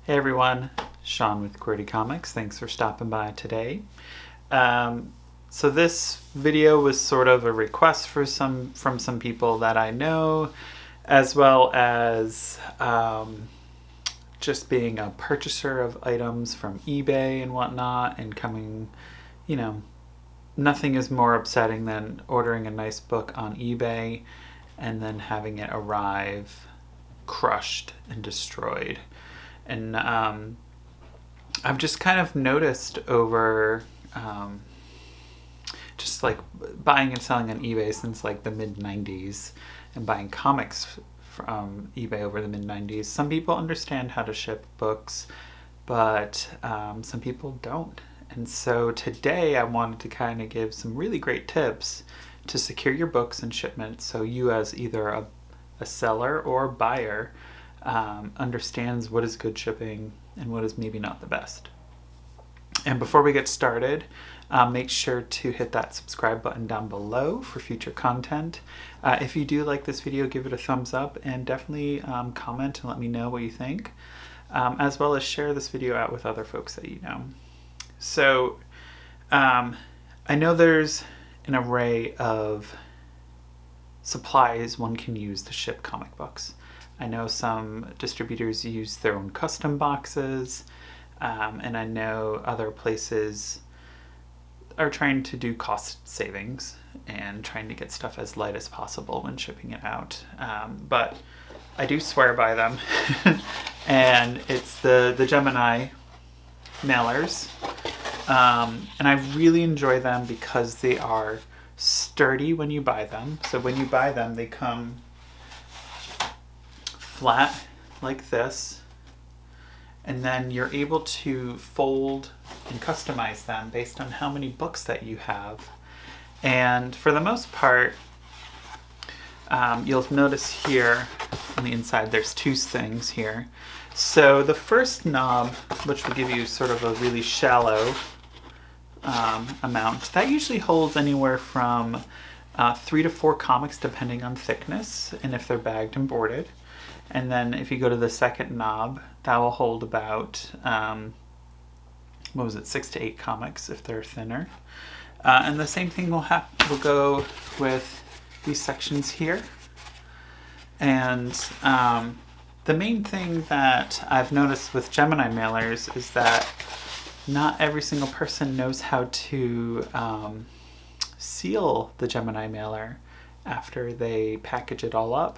Hey everyone, Sean with QWERTY Comics. Thanks for stopping by today. So this video was sort of a request from some people that I know, as well as just being a purchaser of items from eBay and whatnot, and coming, nothing is more upsetting than ordering a nice book on eBay and then having it arrive crushed and destroyed. And I've just kind of noticed over just like buying and selling on eBay since like the mid 90s and buying comics from eBay over the mid 90s. Some people understand how to ship books, but some people don't. And so today I wanted to kind of give some really great tips to secure your books and shipments, so you as either a seller or buyer understands what is good shipping and what is maybe not the best. And before we get started, make sure to hit that subscribe button down below for future content. If you do like this video, give it a thumbs up, and definitely comment and let me know what you think, as well as share this video out with other folks that you know. So I know there's an array of supplies one can use to ship comic books. I know some distributors use their own custom boxes, and I know other places are trying to do cost savings and trying to get stuff as light as possible when shipping it out. But I do swear by them, and it's the Gemini mailers. And I really enjoy them because they are sturdy when you buy them. So when you buy them, they come flat like this, and then you're able to fold and customize them based on how many books that you have. And for the most part, you'll notice here on the inside there's two things here. So the first knob, which will give you sort of a really shallow amount, that usually holds anywhere from 3 to 4 comics depending on thickness and if they're bagged and boarded. And then if you go to the second knob, that will hold about 6 to 8 comics if they're thinner. And the same thing will go with these sections here. And the main thing that I've noticed with Gemini mailers is that not every single person knows how to seal the Gemini mailer after they package it all up.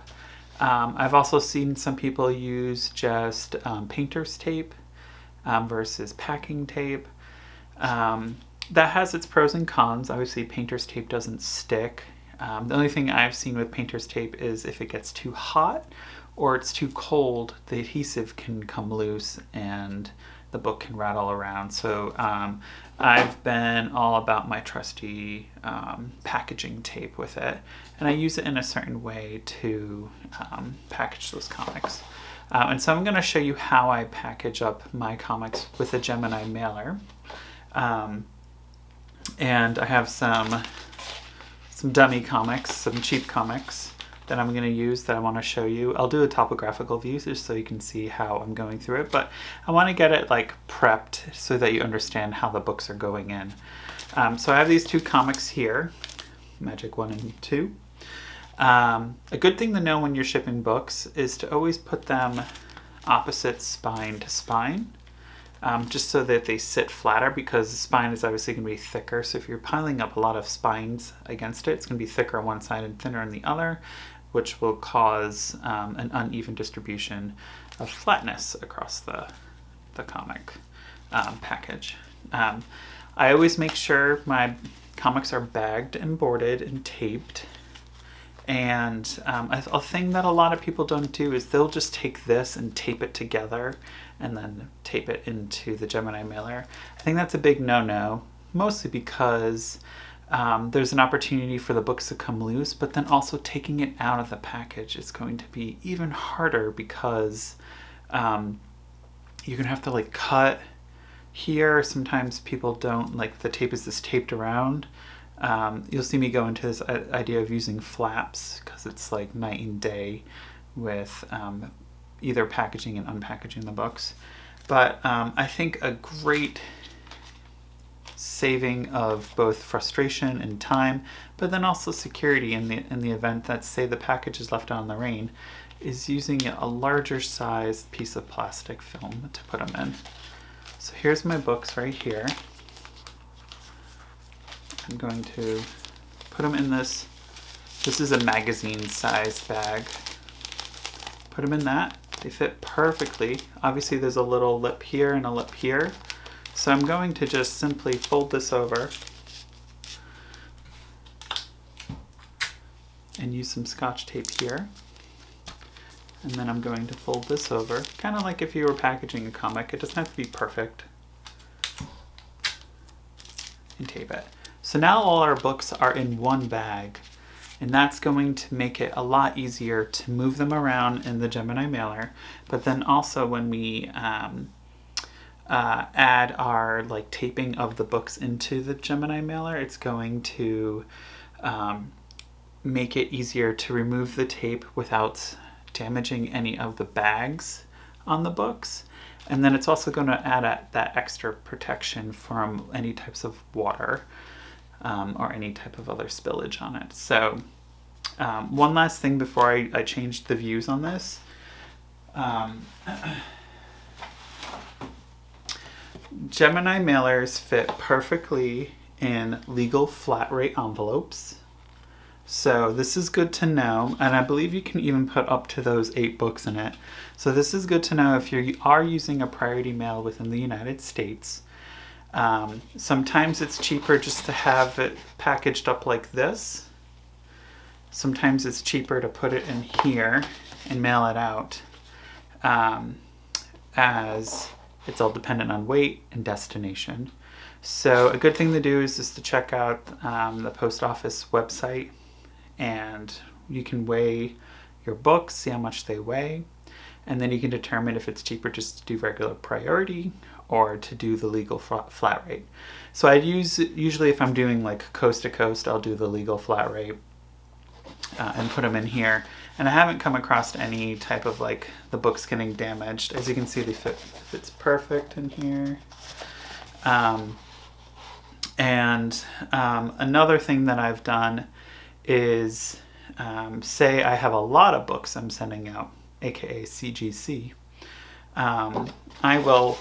I've also seen some people use just painter's tape versus packing tape. That has its pros and cons. Obviously, painter's tape doesn't stick. The only thing I've seen with painter's tape is if it gets too hot or it's too cold, the adhesive can come loose and the book can rattle around. So I've been all about my trusty packaging tape with it, and I use it in a certain way to package those comics. And so I'm going to show you how I package up my comics with a Gemini mailer. And I have some dummy comics, some cheap comics that I'm going to use that I want to show you. I'll do a topographical view just so you can see how I'm going through it, but I want to get it like prepped so that you understand how the books are going in. So I have these two comics here, Magic 1 and 2. A good thing to know when you're shipping books is to always put them opposite spine to spine, just so that they sit flatter, because the spine is obviously going to be thicker. So if you're piling up a lot of spines against it, it's going to be thicker on one side and thinner on the other, which will cause an uneven distribution of flatness across the comic package. I always make sure my comics are bagged and boarded and taped. And a thing that a lot of people don't do is they'll just take this and tape it together and then tape it into the Gemini mailer. I think that's a big no-no, mostly because there's an opportunity for the books to come loose, but then also taking it out of the package is going to be even harder, because you're gonna have to like cut here. Sometimes people don't like the tape is just taped around. You'll see me go into this idea of using flaps because it's like night and day with either packaging and unpackaging the books. But I think a great saving of both frustration and time, but then also security in the event that, say, the package is left out in the rain, is using a larger sized piece of plastic film to put them in. So here's my books right here. I'm going to put them in this is a magazine sized bag. Put them in that. They fit perfectly. Obviously there's a little lip here and a lip here. So I'm going to just simply fold this over and use some Scotch tape here. And then I'm going to fold this over, kind of like if you were packaging a comic. It doesn't have to be perfect. And tape it. So now all our books are in one bag, and that's going to make it a lot easier to move them around in the Gemini mailer. But then also when we add our taping of the books into the Gemini mailer, it's going to make it easier to remove the tape without damaging any of the bags on the books. And then it's also going to add that extra protection from any types of water or any type of other spillage on it. So one last thing before I changed the views on this. Gemini mailers fit perfectly in legal flat rate envelopes. So this is good to know, and I believe you can even put up to those 8 books in it. So this is good to know if you are using a priority mail within the United States. Sometimes it's cheaper just to have it packaged up like this. Sometimes it's cheaper to put it in here and mail it out, as it's all dependent on weight and destination. So a good thing to do is just to check out the post office website, and you can weigh your books, see how much they weigh, and then you can determine if it's cheaper just to do regular priority or to do the legal flat rate. So I'd usually if I'm doing like coast to coast, I'll do the legal flat rate and put them in here. And I haven't come across any type of the books getting damaged. As you can see, they fits perfect in here. Another thing that I've done is say I have a lot of books I'm sending out, aka CGC. I will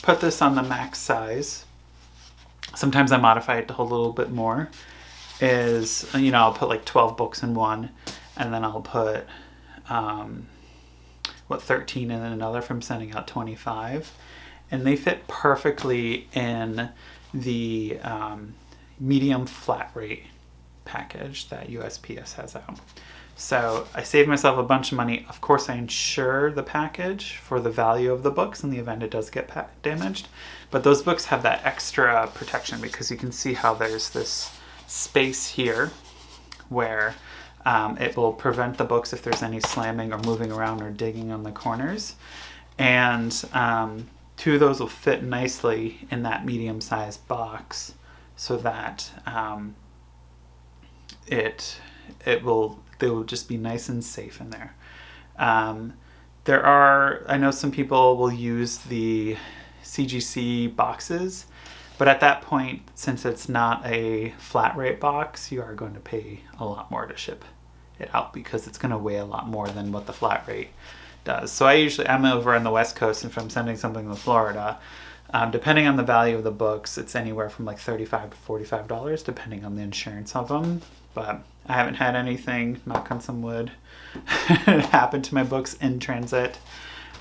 put this on the max size. Sometimes I modify it to hold a little bit more. I'll put 12 books in one, and then I'll put 13 in another from sending out 25, and they fit perfectly in the medium flat rate package that USPS has out. So I saved myself a bunch of money. Of course, I insure the package for the value of the books in the event it does get damaged, but those books have that extra protection because you can see how there's this space here where it will prevent the books if there's any slamming or moving around or digging on the corners. And 2 of those will fit nicely in that medium-sized box so that they will just be nice and safe in there. I know some people will use the CGC boxes, but at that point, since it's not a flat rate box, you are going to pay a lot more to ship it out because it's going to weigh a lot more than what the flat rate does. So I'm over on the West Coast, and if I'm sending something to Florida, depending on the value of the books, it's anywhere from $35 to $45, depending on the insurance of them. But I haven't had anything, knock on some wood, happen to my books in transit.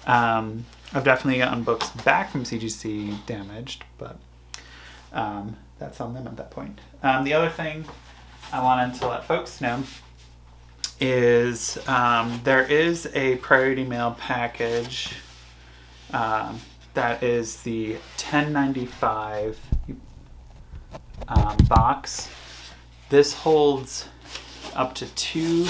I've definitely gotten books back from CGC damaged, but that's on them at that point. The other thing I wanted to let folks know is there is a priority mail package that is the 1095 box. This holds up to 2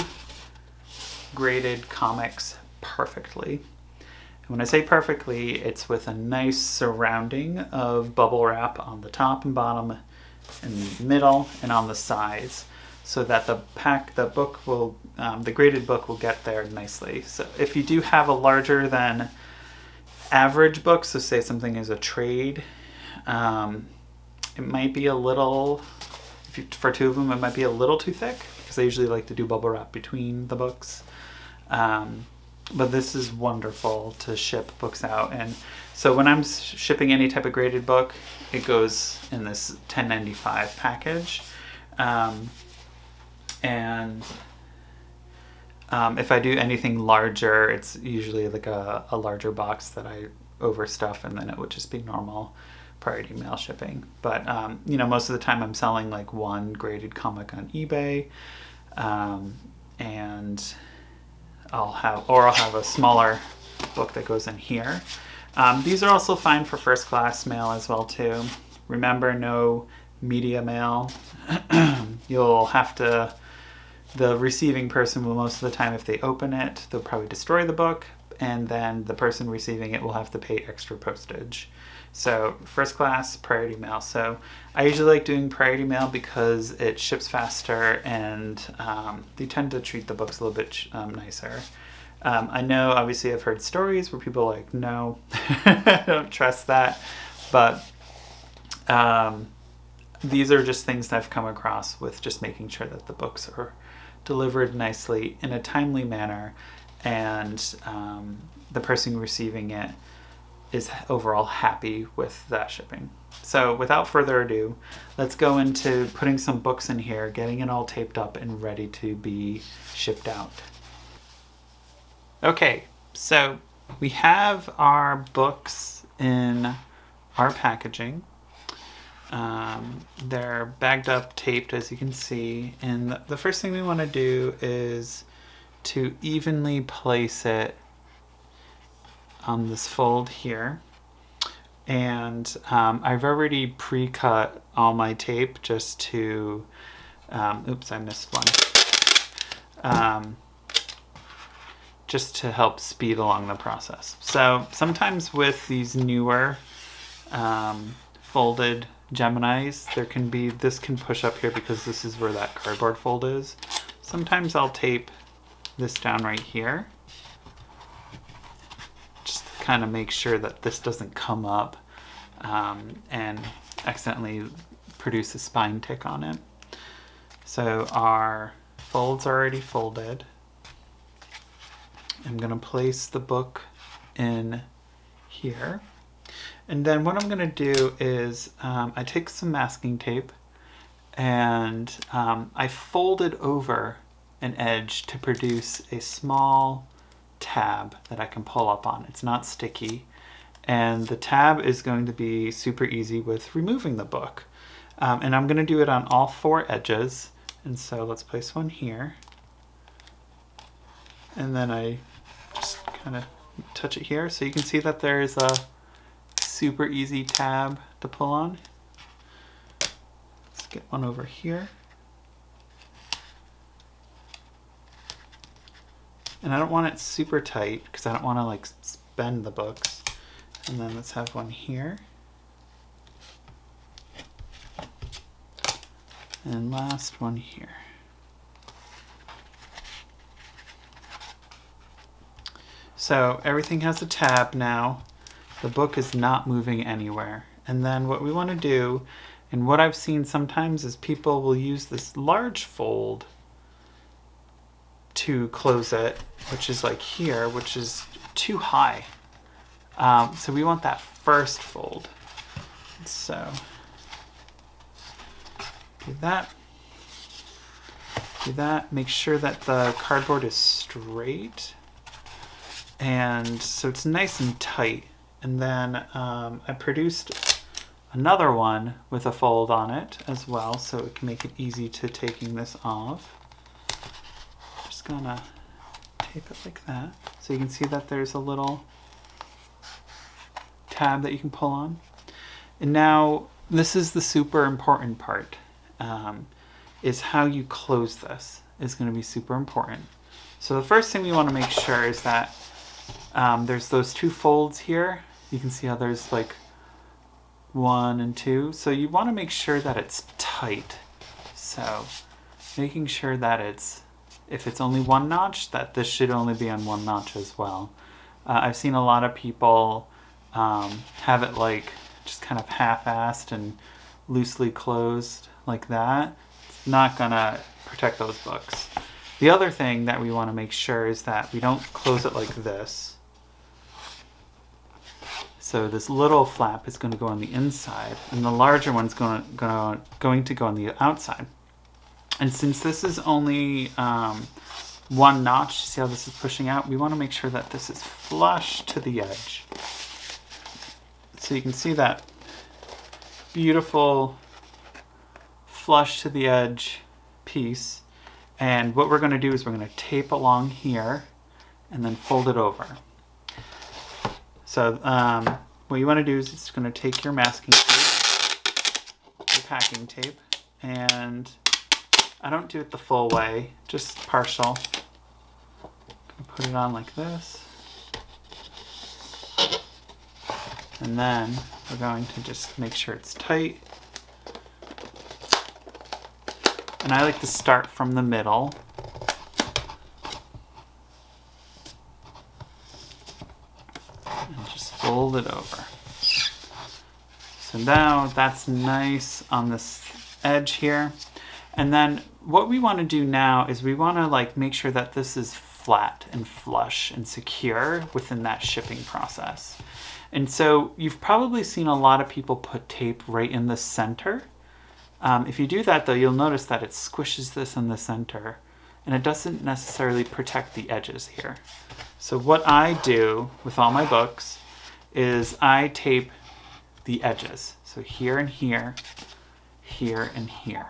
graded comics perfectly. And when I say perfectly, it's with a nice surrounding of bubble wrap on the top and bottom, in the middle, and on the sides, so that the graded book will get there nicely. So if you do have a larger than average book, so say something is a trade, it might be a little, for two of them, it might be a little too thick, because I usually like to do bubble wrap between the books. But this is wonderful to ship books out. And so when I'm shipping any type of graded book, it goes in this 1095 package. If I do anything larger, it's usually like a larger box that I overstuff, and then it would just be normal priority mail shipping. But most of the time I'm selling like one graded comic on eBay, and I'll have a smaller book that goes in here. These are also fine for first class mail as well too. Remember, no media mail. You'll have to, the receiving person will, most of the time, if they open it, they'll probably destroy the book, and then the person receiving it will have to pay extra postage. So first class, priority mail. So I usually like doing priority mail because it ships faster, and they tend to treat the books a little bit nicer. I know, obviously, I've heard stories where people are like, no, I don't trust that. But these are just things that I've come across with just making sure that the books are delivered nicely in a timely manner, and the person receiving it is overall happy with that shipping. So without further ado, let's go into putting some books in here, getting it all taped up and ready to be shipped out. Okay, so we have our books in our packaging. They're bagged up, taped, as you can see, and the first thing we want to do is to evenly place it on this fold here. And I've already pre-cut all my tape just to, oops, I missed one, just to help speed along the process. So sometimes with these newer folded Geminis, this can push up here because this is where that cardboard fold is. Sometimes I'll tape this down right here, just to kind of make sure that this doesn't come up and accidentally produce a spine tick on it. So our folds are already folded. I'm going to place the book in here. And then what I'm going to do is I take some masking tape and I fold it over an edge to produce a small tab that I can pull up on. It's not sticky, and the tab is going to be super easy with removing the book. And I'm going to do it on all four edges. And so let's place one here. And then I just kind of touch it here. So you can see that there's a super easy tab to pull on. Let's get one over here. And I don't want it super tight because I don't want to like bend the books. And then let's have one here. And last one here. So everything has a tab now. The book is not moving anywhere. And then what we want to do, and what I've seen sometimes, is people will use this large fold to close it, which is like here, which is too high. So we want that first fold. So do that. Do that. Make sure that the cardboard is straight. And so it's nice and tight. And then I produced another one with a fold on it as well, so it can make it easy to taking this off. Just gonna tape it like that. So you can see that there's a little tab that you can pull on. And now this is the super important part, is how you close this is going to be super important. So the first thing we want to make sure is that there's those two folds here. You can see how there's like 1 and 2. So you want to make sure that it's tight. So making sure that if it's only one notch, that this should only be on one notch as well. I've seen a lot of people have it like just kind of half-assed and loosely closed like that, it's not gonna protect those books. The other thing that we want to make sure is that we don't close it like this. So this little flap is going to go on the inside, and the larger one's going to go on the outside. And since this is only one notch, see how this is pushing out? We want to make sure that this is flush to the edge. So you can see that beautiful flush to the edge piece. And what we're going to do is we're going to tape along here and then fold it over. So what you want to do is it's going to take your masking tape, your packing tape, and I don't do it the full way, just partial. Put it on like this. And then we're going to just make sure it's tight. And I like to start from the middle. Fold it over. So now that's nice on this edge here. And then what we want to do now is we want to like make sure that this is flat and flush and secure within that shipping process. And so you've probably seen a lot of people put tape right in the center. If you do that though, you'll notice that it squishes this in the center and it doesn't necessarily protect the edges here. So what I do with all my books is I tape the edges. So here and here, here and here.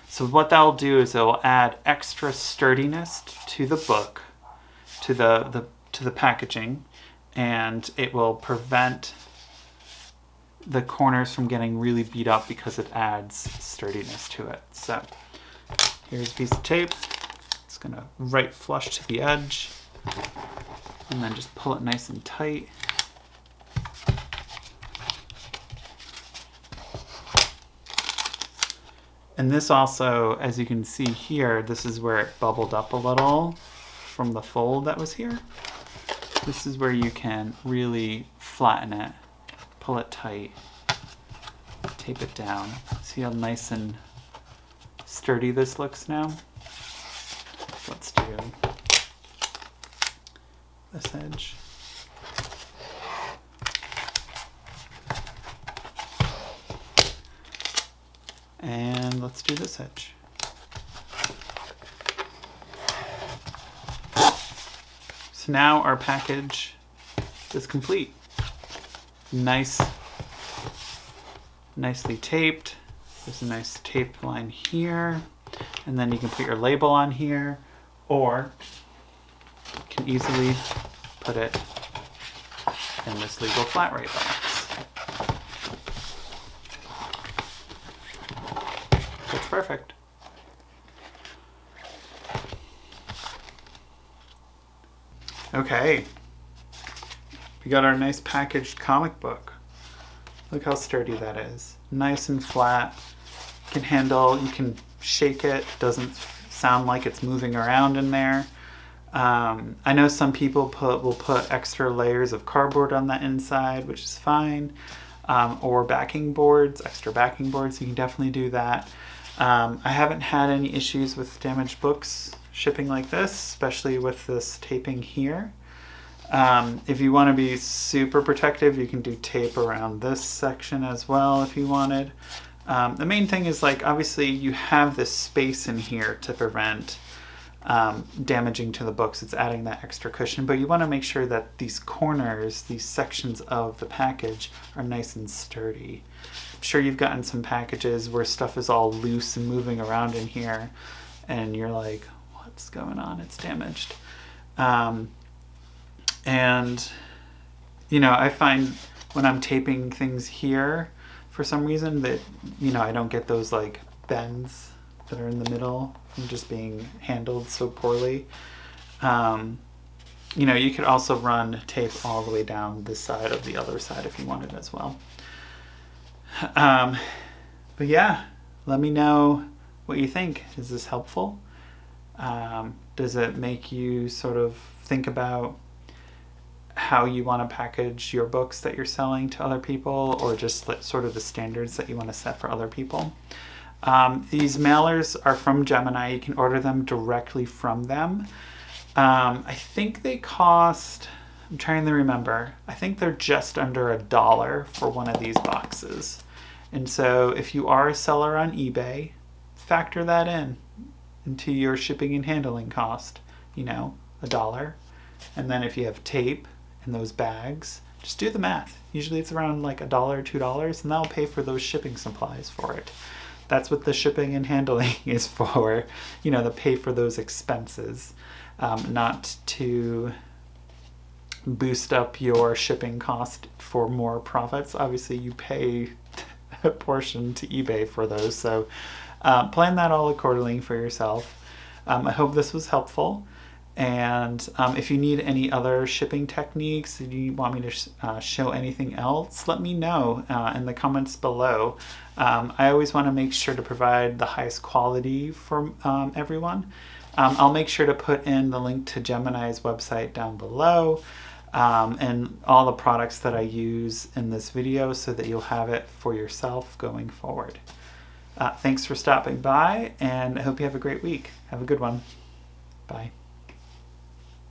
So what that'll do is it'll add extra sturdiness to the book, to the packaging, and it will prevent the corners from getting really beat up because it adds sturdiness to it. So here's a piece of tape. It's gonna right flush to the edge, and then just pull it nice and tight. And this also, as you can see here, this is where it bubbled up a little from the fold that was here. This is where you can really flatten it, pull it tight, tape it down. See how nice and sturdy this looks now? Let's do this edge. And let's do this edge. So now our package is complete. Nicely taped. There's a nice tape line here. And then you can put your label on here, or you can easily put it in this legal flat rate box. That's perfect. Okay, we got our nice packaged comic book. Look how sturdy that is. Nice and flat. You can shake it. Doesn't sound like it's moving around in there. I know some people will put extra layers of cardboard on the inside, which is fine. Or extra backing boards. You can definitely do that. I haven't had any issues with damaged books shipping like this, especially with this taping here. If you want to be super protective, you can do tape around this section as well if you wanted. The main thing is, like, obviously you have this space in here to prevent damaging to the books. It's adding that extra cushion, but you want to make sure that these corners, these sections of the package are nice and sturdy. I'm sure you've gotten some packages where stuff is all loose and moving around in here and you're like, what's going on? It's damaged. And you know, I find when I'm taping things here, for some reason that, you know, I don't get those like bends that are in the middle from just being handled so poorly. You know, you could also run tape all the way down this side of the other side if you wanted as well. But yeah, let me know what you think. Is this helpful? Does it make you sort of think about how you want to package your books that you're selling to other people, or just sort of the standards that you want to set for other people. These mailers are from Gemini. You can order them directly from them. I think they cost, I'm trying to remember, I think they're just under $1 for one of these boxes. And so if you are a seller on eBay, factor that into your shipping and handling cost, $1. And then if you have tape and those bags, just do the math. Usually it's around like $1 or $2, and that'll pay for those shipping supplies for it. That's what the shipping and handling is for, to pay for those expenses, not to boost up your shipping cost for more profits. Obviously, you pay a portion to eBay for those, so plan that all accordingly for yourself. I hope this was helpful. And if you need any other shipping techniques, if you want me to show anything else, let me know in the comments below. I always want to make sure to provide the highest quality for everyone. I'll make sure to put in the link to Gemini's website down below, and all the products that I use in this video, so that you'll have it for yourself going forward. Thanks for stopping by, and I hope you have a great week. Have a good one. Bye.